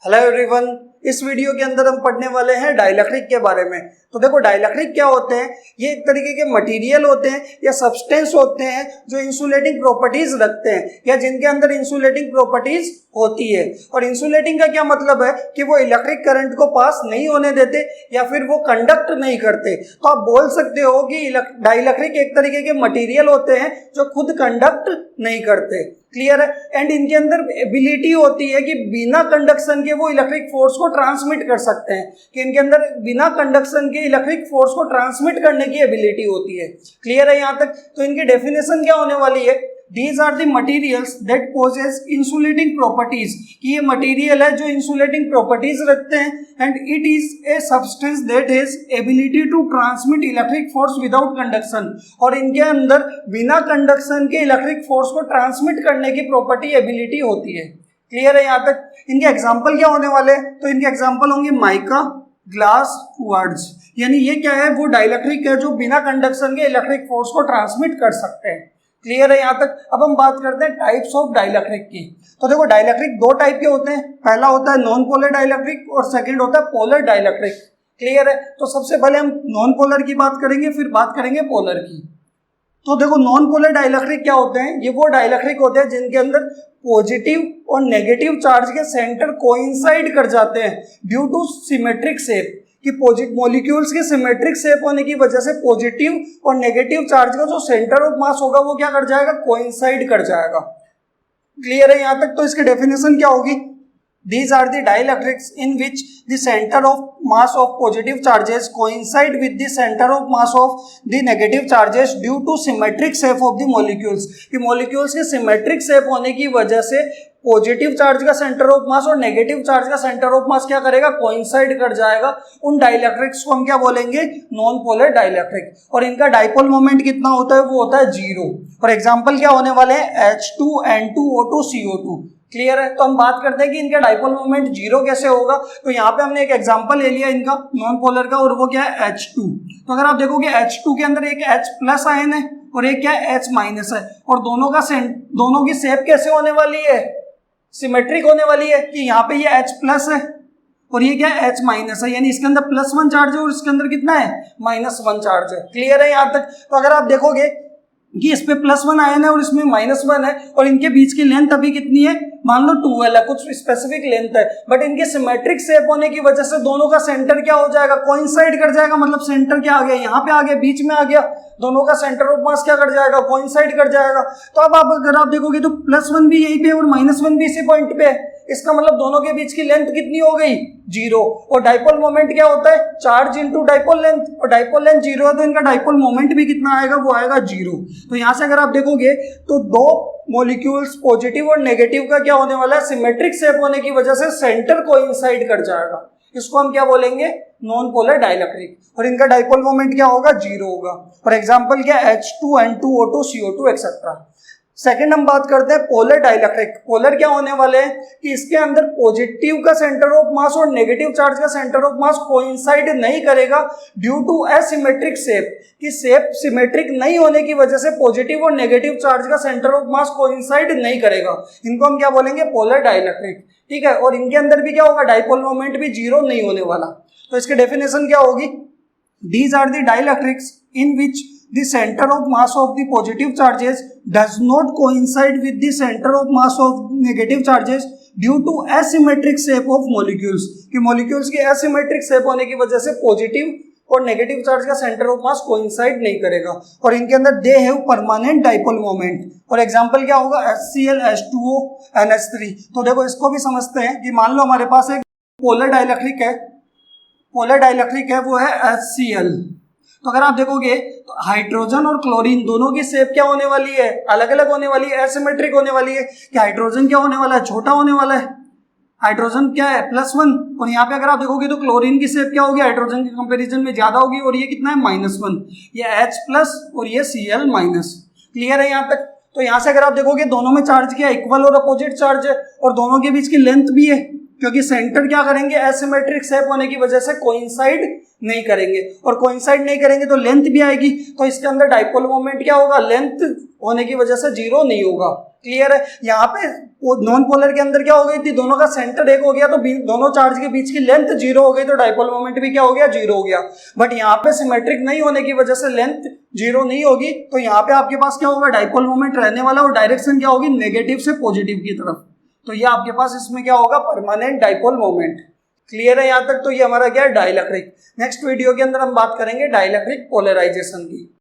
Hello everyone, इस video के अंदर हम पढ़ने वाले हैं डाइलेक्ट्रिक के बारे में। तो देखो डाइलेक्ट्रिक क्या होते हैं, ये एक तरीके के मटेरियल होते हैं या सब्सटेंस होते हैं जो इंसुलेटिंग प्रॉपर्टीज रखते हैं या जिनके अंदर इंसुलेटिंग प्रॉपर्टीज होती है। और इंसुलेटिंग का क्या मतलब है कि वो इलेक्ट्रिक करंट को पास नहीं होने देते या फिर वो कंडक्ट नहीं करते। तो आप बोल सकते हो कि डाइलेक्ट्रिक एक तरीके के मटेरियल होते हैं जो खुद कंडक्ट नहीं करते। क्लियर है? एंड इनके अंदर एबिलिटी होती है कि बिना कंडक्शन के वो इलेक्ट्रिक फोर्स को ट्रांसमिट कर सकते हैं, कि इनके अंदर बिना कंडक्शन के इलेक्ट्रिक फोर्स को ट्रांसमिट करने की एबिलिटी होती है। क्लियर है यहाँ तक? तो इनकी डेफिनेशन क्या होने वाली है? These are the materials that possess insulating properties, कि ये मटेरियल है जो इंसुलेटिंग प्रॉपर्टीज रखते हैं। And it is a substance that has ability to transmit electric force without conduction, और इनके अंदर बिना कंडक्शन के इलेक्ट्रिक फोर्स को ट्रांसमिट करने की प्रॉपर्टी एबिलिटी होती है। क्लियर है यहाँ तक? इनके एग्जाम्पल क्या होने वाले हैं? तो इनके एग्जाम्पल होंगे माइका, ग्लास, क्वार्ट्ज। यानी ये क्या है, वो डाइलेक्ट्रिक है जो बिना कंडक्शन के इलेक्ट्रिक फोर्स को ट्रांसमिट कर सकते हैं। क्लियर है यहाँ तक? अब हम बात करते हैं टाइप्स ऑफ डाइलेक्ट्रिक की। तो देखो डाइलेक्ट्रिक दो टाइप के होते हैं, पहला होता है नॉन पोलर डाइलेक्ट्रिक और सेकंड होता है पोलर डाइलेक्ट्रिक। क्लियर है? तो सबसे पहले हम नॉन पोलर की बात करेंगे, फिर बात करेंगे पोलर की। तो देखो नॉन पोलर डाइलेक्ट्रिक क्या होते हैं? ये वो डाइलेक्ट्रिक होते हैं जिनके अंदर पॉजिटिव और नेगेटिव चार्ज के सेंटर कोइंसाइड कर जाते हैं ड्यू टू सिमेट्रिक शेप, कि मॉलिक्यूल्स के सिमेट्रिक शेप होने की वजह से पॉजिटिव और नेगेटिव चार्ज का जो सेंटर ऑफ मास होगा वो क्या कर जाएगा, कोइंसाइड कर जाएगा। क्लियर है यहाँ तक? तो इसकी डेफिनेशन क्या होगी? These are the dielectrics in which the center of mass of positive charges coincide with the center of mass of the negative charges due to symmetric shape of the molecules, कि molecules के symmetric shape होने की वजह से positive charge का centre of mass और negative charge का centre of mass क्या करेगा, कोइंसाइड कर जाएगा। उन डाइलेक्ट्रिक्स को हम क्या बोलेंगे, नॉन पोलर डाइलेक्ट्रिक। और इनका डाइपोल मोमेंट कितना होता है, वो होता है 0। फॉर एग्जांपल क्या होने वाले हैं, H2N2O2 CO2। क्लियर है? तो हम बात करते हैं कि इनका डाइपोल मोमेंट 0 कैसे होगा। तो यहाँ पे हमने एक एग्जांपल ले लिया इनका नॉन पोलर का, और वो क्या है, H2। तो अगर आप देखोगे H2 के अंदर एक H प्लस आयन है और एक क्या है, H माइनस है, और दोनों की शेप कैसे होने वाली है, सिमेट्रिक होने वाली है, कि यहाँ पे ये H प्लस है और ये क्या है, H माइनस है। यानी इसके अंदर +1 चार्ज है और इसके अंदर कितना है, -1 चार्ज है। क्लियर है यहाँ तक? तो अगर आप देखोगे कि इस पे +1 आयन है और इसमें -1 है, और इनके बीच की लेंथ अभी कितनी है, मान लो 12 है, कुछ स्पेसिफिक लेंथ है, बट इनके सिमेट्रिक शेप होने की वजह से दोनों का सेंटर क्या हो जाएगा, कोइंसाइड कर जाएगा। मतलब सेंटर क्या आ गया, यहाँ पे आ गया, बीच में आ गया, दोनों का सेंटर ऑफ मास क्या कर जाएगा, कोइंसाइड कर जाएगा। तो अब आप अगर आप देखोगे तो +1 भी यहीं पे और -1 भी इसी पॉइंट पे है। इसका मतलब दोनों के बीच की लेंथ कितनी हो गई, 0। और डाइपोल मोमेंट क्या होता है, चार्ज इनटू डाइपोल लेंथ, और डाइपोल लेंथ 0 है तो इनका डाइपोल मोमेंट भी कितना आएगा, वो आएगा 0। तो यहां से अगर आप देखोगे तो दो मॉलिक्यूल्स पॉजिटिव और नेगेटिव का क्या होने वाला है, सिमेट्रिक शेप होने की वजह से सेंटर कोइंसाइड कर जाएगा। इसको हम क्या बोलेंगे, नॉन पोलर डाइलेक्ट्रिक। और इनका डाइपोल मोमेंट क्या होगा, 0 होगा। फॉर एग्जांपल क्या, H2N2O2 CO2 एक्सेट्रा। सेकंड हम बात करते हैं पोलर डाइलेक्ट्रिक। पोलर क्या होने वाले हैं कि इसके अंदर पॉजिटिव का सेंटर ऑफ मास और नेगेटिव चार्ज का सेंटर ऑफ मास कोइंसाइड नहीं करेगा ड्यू टू एसिमेट्रिक शेप, कि शेप सिमेट्रिक नहीं होने की वजह से पॉजिटिव और नेगेटिव चार्ज का सेंटर ऑफ मास कोइंसाइड नहीं करेगा। इनको हम क्या बोलेंगे, पोलर डाइलेक्ट्रिक। ठीक है? और इनके अंदर भी क्या होगा, डाइपोल मोमेंट भी 0 नहीं होने वाला। तो इसकी डेफिनेशन क्या होगी, These are the dielectrics in which the center of mass of the positive charges does not coincide with the center of mass of negative charges due to asymmetric shape of molecules, कि molecules की asymmetric shape होने की वजह से positive और negative charge का centre of mass coincide नहीं करेगा, और इनके अंदर they have permanent dipole moment. और एग्जांपल क्या होगा, HCl H2O NH3। तो देखो इसको भी समझते हैं कि मान लो हमारे पास एक पोलर डाइलेक्ट्रिक है, वो है HCl। तो अगर आप देखोगे तो हाइड्रोजन और क्लोरीन दोनों की शेप क्या होने वाली है, अलग अलग होने वाली है, एसिमेट्रिक होने वाली है। कि हाइड्रोजन क्या होने वाला है, छोटा होने वाला है, हाइड्रोजन क्या है, +1। और यहाँ पे अगर आप देखोगे तो क्लोरीन की शेप क्या होगी, हाइड्रोजन के कंपैरिजन में ज्यादा होगी, और ये कितना है, -1। ये H+ और ये Cl-। क्लियर है यहाँ तक? तो यहाँ से अगर आप देखोगे दोनों में चार्ज क्या, इक्वल और अपोजिट चार्ज है, और दोनों के बीच की लेंथ भी है, क्योंकि सेंटर क्या करेंगे, एसिमेट्रिक शेप होने की वजह से कोइंसाइड नहीं करेंगे, और कोइंसाइड नहीं करेंगे तो लेंथ भी आएगी। तो इसके अंदर डाइपोल मोमेंट क्या होगा, लेंथ होने की वजह से जीरो नहीं होगा। क्लियर है। यहाँ पे नॉन पोलर के अंदर क्या हो गई थी, दोनों का सेंटर एक हो गया तो दोनों चार्ज के बीच की लेंथ जीरो हो गई, तो डाइपोल मोमेंट भी क्या हो गया, जीरो हो गया। बट यहाँ पे सिमेट्रिक नहीं होने की वजह से लेंथ जीरो नहीं होगी, तो यहाँ पे आपके पास क्या होगा, डाइपोल मोमेंट रहने वाला, और डायरेक्शन क्या होगी, नेगेटिव से पॉजिटिव की तरफ। तो ये आपके पास इसमें क्या होगा, परमानेंट डाइपोल मोमेंट। क्लियर है यहाँ तक। तो ये हमारा क्या है, डाइलेक्ट्रिक। नेक्स्ट वीडियो के अंदर हम बात करेंगे डाइलेक्ट्रिक पोलराइजेशन की।